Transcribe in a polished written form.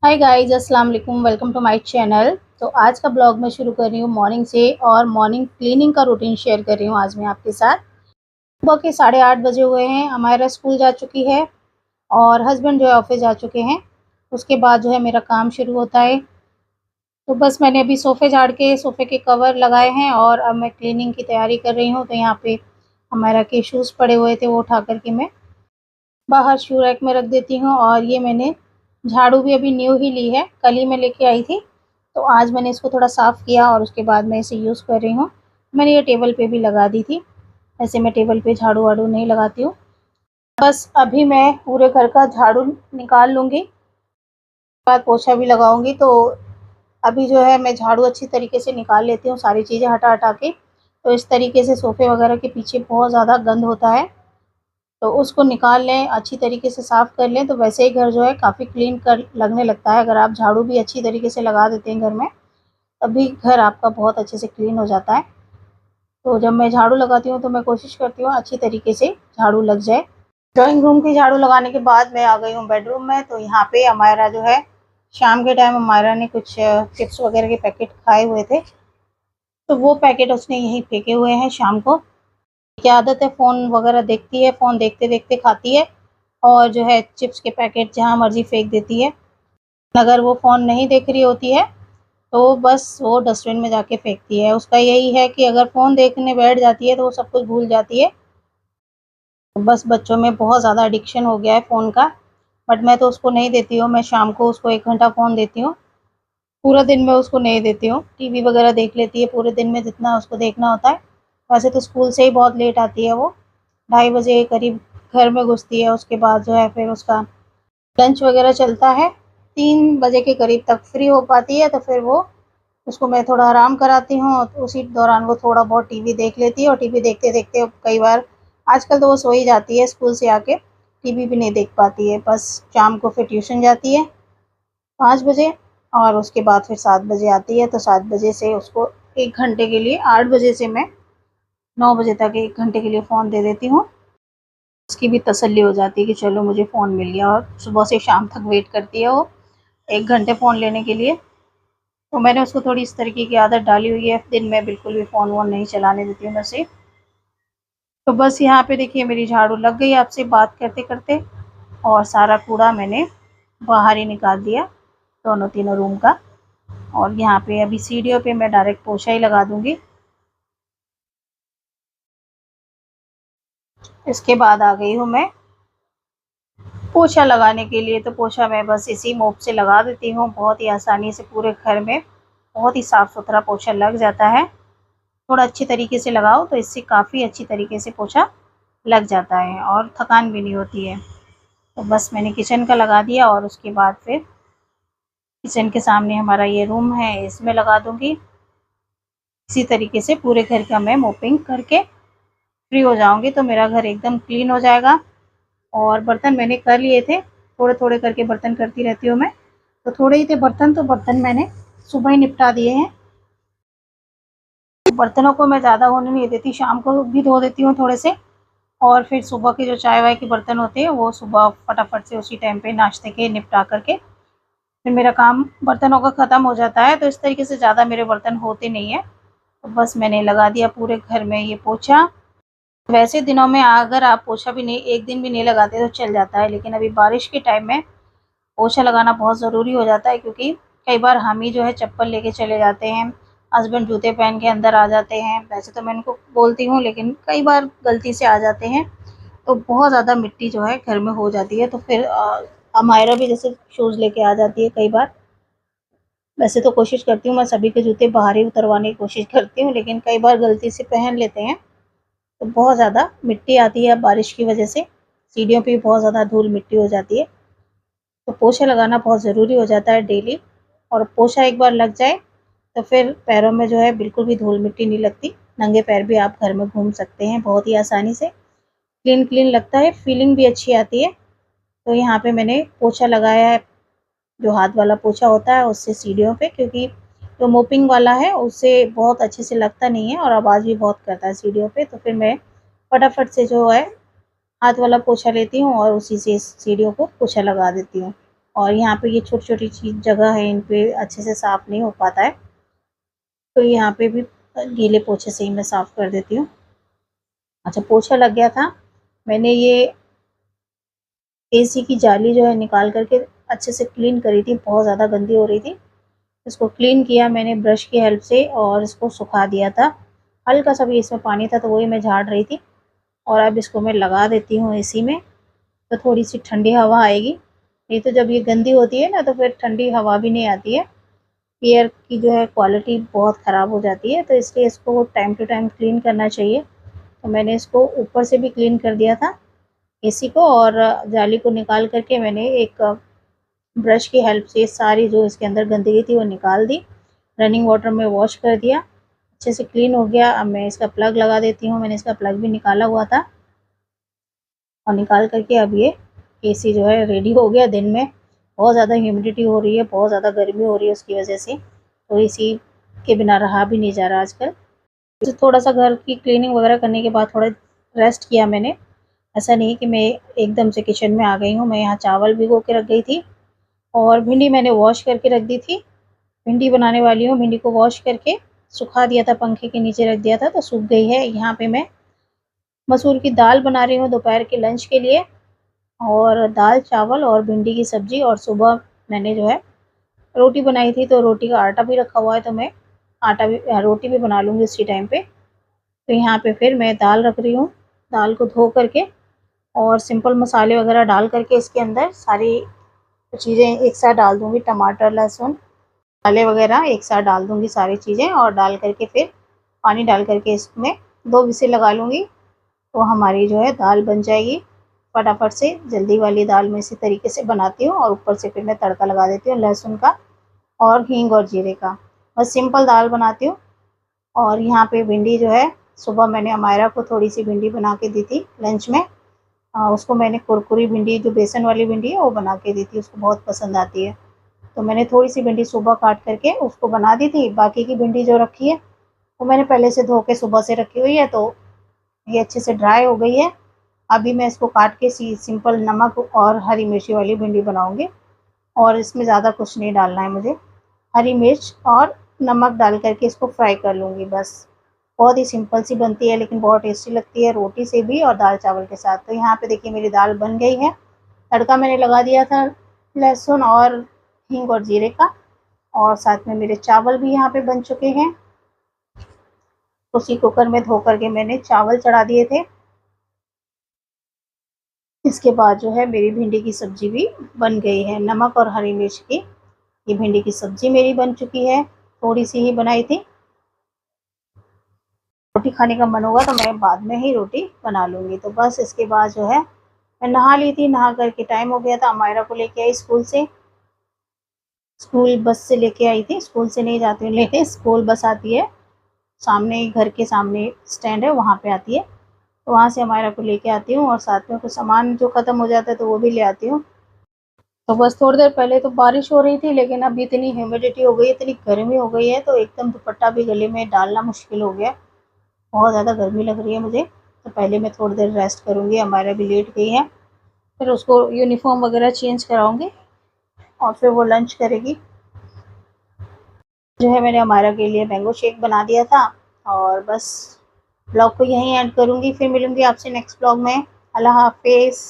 हाय guys, अस्सलाम वालेकुम। Welcome to my channel. तो आज का ब्लॉग मैं शुरू कर रही हूँ मॉर्निंग से और मॉर्निंग क्लीनिंग का रूटीन शेयर कर रही हूँ आज मैं आपके साथ। सुबह के 8:30 बजे हुए हैं। हमारा स्कूल जा चुकी है और हस्बैंड जो है ऑफिस जा चुके हैं। उसके बाद जो है मेरा काम शुरू होता है। तो बस मैंने अभी सोफ़े झाड़ के सोफ़े के कवर लगाए हैं और अब मैं क्लीनिंग की तैयारी कर रही हूँ। तो यहाँ पे हमारा के शूज़ पड़े हुए थे, वो उठा कर के मैं बाहर शू रैक में रख देती हूँ। और ये मैंने झाड़ू भी अभी न्यू ही ली है, कल ही मैं लेके आई थी। तो आज मैंने इसको थोड़ा साफ़ किया और उसके बाद मैं इसे यूज़ कर रही हूँ। मैंने ये टेबल पे भी लगा दी थी, ऐसे मैं टेबल पे झाड़ू वाड़ू नहीं लगाती हूँ। बस अभी मैं पूरे घर का झाड़ू निकाल लूँगी, बाद पोछा भी लगाऊँगी। तो अभी जो है मैं झाड़ू अच्छी तरीके से निकाल लेती हूँ, सारी चीज़ें हटा-हटा के। तो इस तरीके से सोफ़े वगैरह के पीछे बहुत ज़्यादा गंद होता है, तो उसको निकाल लें, अच्छी तरीके से साफ़ कर लें, तो वैसे ही घर जो है काफ़ी क्लीन कर लगने लगता है। अगर आप झाड़ू भी अच्छी तरीके से लगा देते हैं घर में, तभी घर आपका बहुत अच्छे से क्लीन हो जाता है। तो जब मैं झाड़ू लगाती हूँ तो मैं कोशिश करती हूँ अच्छी तरीके से झाड़ू लग जाए। ड्राइंग रूम की झाड़ू लगाने के बाद मैं आ गई हूँ बेडरूम में। तो यहाँ पे अमायरा जो है, शाम के टाइम अमायरा ने कुछ चिप्स वगैरह के पैकेट खाए हुए थे, तो वो पैकेट उसने यहीं फेंके हुए हैं शाम को। की आदत है, फ़ोन वगैरह देखती है, फ़ोन देखते-देखते खाती है और जो है चिप्स के पैकेट जहाँ मर्ज़ी फेंक देती है। अगर वो फ़ोन नहीं देख रही होती है, तो बस वो डस्टबिन में जाके फेंकती है। उसका यही है कि अगर फ़ोन देखने बैठ जाती है, तो वो सब कुछ भूल जाती है। बस बच्चों में बहुत ज़्यादा एडिक्शन हो गया है फ़ोन का, बट मैं तो उसको नहीं देती हूँ। मैं शाम को उसको 1 घंटा फ़ोन देती हूँ, पूरा दिन मैं उसको नहीं देती हूँ। टीवी वगैरह देख लेती है पूरे दिन में जितना उसको देखना होता है। वैसे तो स्कूल से ही बहुत लेट आती है वो, 2:30 बजे करीब घर में घुसती है। उसके बाद जो है फिर उसका लंच वगैरह चलता है, 3 बजे के करीब तक फ्री हो पाती है। तो फिर वो उसको मैं थोड़ा आराम कराती हूँ, तो उसी दौरान वो थोड़ा बहुत टीवी देख लेती है और टीवी देखते-देखते कई बार आजकल तो वो सो ही जाती है स्कूल से आके, टीवी भी नहीं देख पाती है। बस शाम को फिर ट्यूशन जाती है 5 बजे और उसके बाद फिर 7 बजे आती है। तो 7 बजे से उसको 1 घंटे के लिए, 8 बजे से मैं 9 बजे तक 1 घंटे के लिए फ़ोन दे देती हूँ। उसकी भी तसल्ली हो जाती है कि चलो मुझे फ़ोन मिल गया, और सुबह से शाम तक वेट करती है वो 1 घंटे फ़ोन लेने के लिए। तो मैंने उसको थोड़ी इस तरीके की आदत डाली हुई है, दिन में बिल्कुल भी फ़ोन वोन नहीं चलाने देती हूँ मैं उसे। तो बस यहाँ पे देखिए मेरी झाड़ू लग गई आपसे बात करते-करते, और सारा कूड़ा मैंने बाहर ही निकाल दिया, दोनों तीनों रूम का। और यहाँ पे अभी सीढ़ियों पे मैं डायरेक्ट पोछा ही लगा दूँगी। इसके बाद आ गई हूँ मैं पोछा लगाने के लिए। तो पोछा मैं बस इसी मोप से लगा देती हूँ, बहुत ही आसानी से पूरे घर में बहुत ही साफ़-सुथरा पोछा लग जाता है। थोड़ा अच्छी तरीके से लगाओ तो इससे काफ़ी अच्छी तरीके से पोछा लग जाता है और थकान भी नहीं होती है। तो बस मैंने किचन का लगा दिया और उसके बाद फिर किचन के सामने हमारा ये रूम है, इसमें लगा दूँगी। इसी तरीके से पूरे घर का मैं मोपिंग करके फ्री हो जाऊँगी, तो मेरा घर एकदम क्लीन हो जाएगा। और बर्तन मैंने कर लिए थे, थोड़े-थोड़े करके बर्तन करती रहती हूँ मैं। तो थोड़े ही थे बर्तन, तो बर्तन मैंने सुबह ही निपटा दिए हैं। बर्तनों को मैं ज़्यादा होने नहीं देती, शाम को भी धो देती हूँ थोड़े से, और फिर सुबह के जो चाय-वाय के बर्तन होते हैं, वो सुबह फटाफट से उसी टाइम पे नाश्ते के निपटा कर के फिर मेरा काम बर्तनों का ख़त्म हो जाता है। तो इस तरीके से ज़्यादा मेरे बर्तन होते नहीं हैं। तो बस मैंने लगा दिया पूरे घर में ये पोछा। वैसे दिनों में अगर आप पोछा भी नहीं, 1 दिन भी नहीं लगाते तो चल जाता है, लेकिन अभी बारिश के टाइम में पोछा लगाना बहुत ज़रूरी हो जाता है, क्योंकि कई बार हम ही जो है चप्पल लेके चले जाते हैं, हस्बैंड जूते पहन के अंदर आ जाते हैं। वैसे तो मैं उनको बोलती हूँ, लेकिन कई बार गलती से आ जाते हैं, तो बहुत ज़्यादा मिट्टी जो है घर में हो जाती है। तो फिर अमायरा भी जैसे शूज़ लेके आ जाती है कई बार। वैसे तो कोशिश करती हूँ मैं सभी के जूते बाहर ही उतरवाने की कोशिश करती हूँ, लेकिन कई बार गलती से पहन लेते हैं, तो बहुत ज़्यादा मिट्टी आती है बारिश की वजह से, सीढ़ियों पे बहुत ज़्यादा धूल-मिट्टी हो जाती है। तो पोछा लगाना बहुत ज़रूरी हो जाता है डेली, और पोछा एक बार लग जाए तो फिर पैरों में जो है बिल्कुल भी धूल-मिट्टी नहीं लगती। नंगे पैर भी आप घर में घूम सकते हैं बहुत ही आसानी से। क्लीन-क्लीन लगता है, फीलिंग भी अच्छी आती है। तो यहाँ पे मैंने पोछा लगाया है, जो हाथ वाला पोछा होता है उससे सीढ़ियों पे, क्योंकि जो मोपिंग वाला है उससे बहुत अच्छे से लगता नहीं है और आवाज़ भी बहुत करता है सीढ़ियों पे। तो फिर मैं फटाफट से जो है हाथ वाला पोछा लेती हूँ और उसी से सीढ़ियों को पोछा लगा देती हूँ। और यहाँ पे ये छोटी छोटी चीज जगह है, इन पे अच्छे से साफ नहीं हो पाता है, तो यहाँ पे भी गीले पोछे से ही मैं साफ कर देती हूँ। अच्छा, पोछा लग गया था, मैंने ये एसी की जाली जो है निकाल करके अच्छे से क्लीन करी थी, बहुत ज़्यादा गंदी हो रही थी। इसको क्लीन किया मैंने ब्रश की हेल्प से और इसको सुखा दिया था। हल्का सा भी इसमें पानी था तो वही मैं झाड़ रही थी। और अब इसको मैं लगा देती हूँ एसी में, तो थोड़ी सी ठंडी हवा आएगी। नहीं तो जब ये गंदी होती है ना तो फिर ठंडी हवा भी नहीं आती है, एयर की जो है क्वालिटी बहुत ख़राब हो जाती है, तो इसलिए इसको टाइम टू टाइम क्लीन करना चाहिए। तो मैंने इसको ऊपर से भी क्लीन कर दिया था एसी को, और जाली को निकाल करके मैंने एक ब्रश की हेल्प से सारी जो इसके अंदर गंदगी थी वो निकाल दी। रनिंग वाटर में वॉश कर दिया, अच्छे से क्लीन हो गया। अब मैं इसका प्लग लगा देती हूँ, मैंने इसका प्लग भी निकाला हुआ था, और निकाल करके अब ये एसी जो है रेडी हो गया। दिन में बहुत ज़्यादा ह्यूमिडिटी हो रही है, बहुत ज़्यादा गर्मी हो रही है, उसकी वजह से तो एसी के बिना रहा भी नहीं जा रहा आजकल। तो थोड़ा सा घर की क्लीनिंग वगैरह करने के बाद थोड़ा रेस्ट किया मैंने। ऐसा नहीं कि मैं एकदम से किचन में आ गई हूँ, मैं यहाँ चावल भिगो के रख गई थी और भिंडी मैंने वॉश करके रख दी थी। भिंडी बनाने वाली हूँ, भिंडी को वॉश करके सुखा दिया था, पंखे के नीचे रख दिया था तो सूख गई है। यहाँ पे मैं मसूर की दाल बना रही हूँ दोपहर के लंच के लिए, और दाल चावल और भिंडी की सब्जी। और सुबह मैंने जो है रोटी बनाई थी, तो रोटी का आटा भी रखा हुआ है, तो मैं आटा भी रोटी भी बना लूँगी उसी टाइम पे। तो यहाँ पे फिर मैं दाल रख रही हूँ, दाल को धो करके और सिंपल मसाले वगैरह डाल करके इसके अंदर सारी चीज़ें एक साथ डाल दूँगी, टमाटर लहसुन मसाले वगैरह एक साथ डाल दूँगी सारी चीज़ें, और डाल करके फिर पानी डाल करके इसमें 2 विसिल लगा लूँगी, तो हमारी जो है दाल बन जाएगी। फटाफट से जल्दी वाली दाल मैं इसी तरीके से बनाती हूँ, और ऊपर से फिर मैं तड़का लगा देती हूँ लहसुन का और हींग और जीरे का। बस सिंपल दाल बनाती हूँ। और यहाँ पे भिंडी जो है, सुबह मैंने अमायरा को थोड़ी सी भिंडी बना के दी थी लंच में। उसको मैंने कुरकुरी भिंडी, जो बेसन वाली भिंडी है वो बना के दी थी, उसको बहुत पसंद आती है। तो मैंने थोड़ी सी भिंडी सुबह काट करके उसको बना दी थी। बाकी की भिंडी जो रखी है वो मैंने पहले से धो के सुबह से रखी हुई है, तो ये अच्छे से ड्राई हो गई है। अभी मैं इसको काट के सिंपल नमक और हरी मिर्ची वाली भिंडी बनाऊंगी, और इसमें ज़्यादा कुछ नहीं डालना है मुझे, हरी मिर्च और नमक डाल करके इसको फ्राई कर लूँगी बस। बहुत ही सिंपल सी बनती है लेकिन बहुत टेस्टी लगती है रोटी से भी और दाल चावल के साथ। तो यहाँ पे देखिए मेरी दाल बन गई है। तड़का मैंने लगा दिया था लहसुन और हींग और जीरे का, और साथ में मेरे चावल भी यहाँ पे बन चुके हैं। उसी कुकर में धो करके मैंने चावल चढ़ा दिए थे। इसके बाद जो है मेरी भिंडी की सब्जी भी बन गई है, नमक और हरी मिर्च की ये भिंडी की सब्जी मेरी बन चुकी है। थोड़ी सी ही बनाई थी, रोटी खाने का मन होगा तो मैं बाद में ही रोटी बना लूँगी। तो बस इसके बाद जो है मैं नहा ली थी, नहा करके टाइम हो गया था, अमायरा को लेके आई स्कूल से। स्कूल बस से लेके आई थी, स्कूल से नहीं जाती हूँ लेके, स्कूल बस आती है सामने, घर के सामने स्टैंड है वहाँ पे आती है, तो वहाँ से अमायरा को लेके आती हूँ, और साथ में कुछ सामान जो ख़त्म हो जाता है तो वो भी ले आती हूँ। तो बस थोड़ी देर पहले तो बारिश हो रही थी, लेकिन अब इतनी ह्यूमिडिटी हो गई, इतनी गर्मी हो गई है, तो एकदम दुपट्टा भी गले में डालना मुश्किल हो गया। बहुत ज़्यादा गर्मी लग रही है मुझे। तो पहले मैं थोड़ी देर रेस्ट करूँगी, हमारा भी लेट गई है, फिर उसको यूनिफॉर्म वगैरह चेंज कराऊँगी और फिर वो लंच करेगी। जो है मैंने हमारा के लिए मैंगो शेक बना दिया था, और बस ब्लॉग को यहीं एंड करूँगी। फिर मिलूँगी आपसे नेक्स्ट ब्लॉग में। अल्लाह हाफिज़।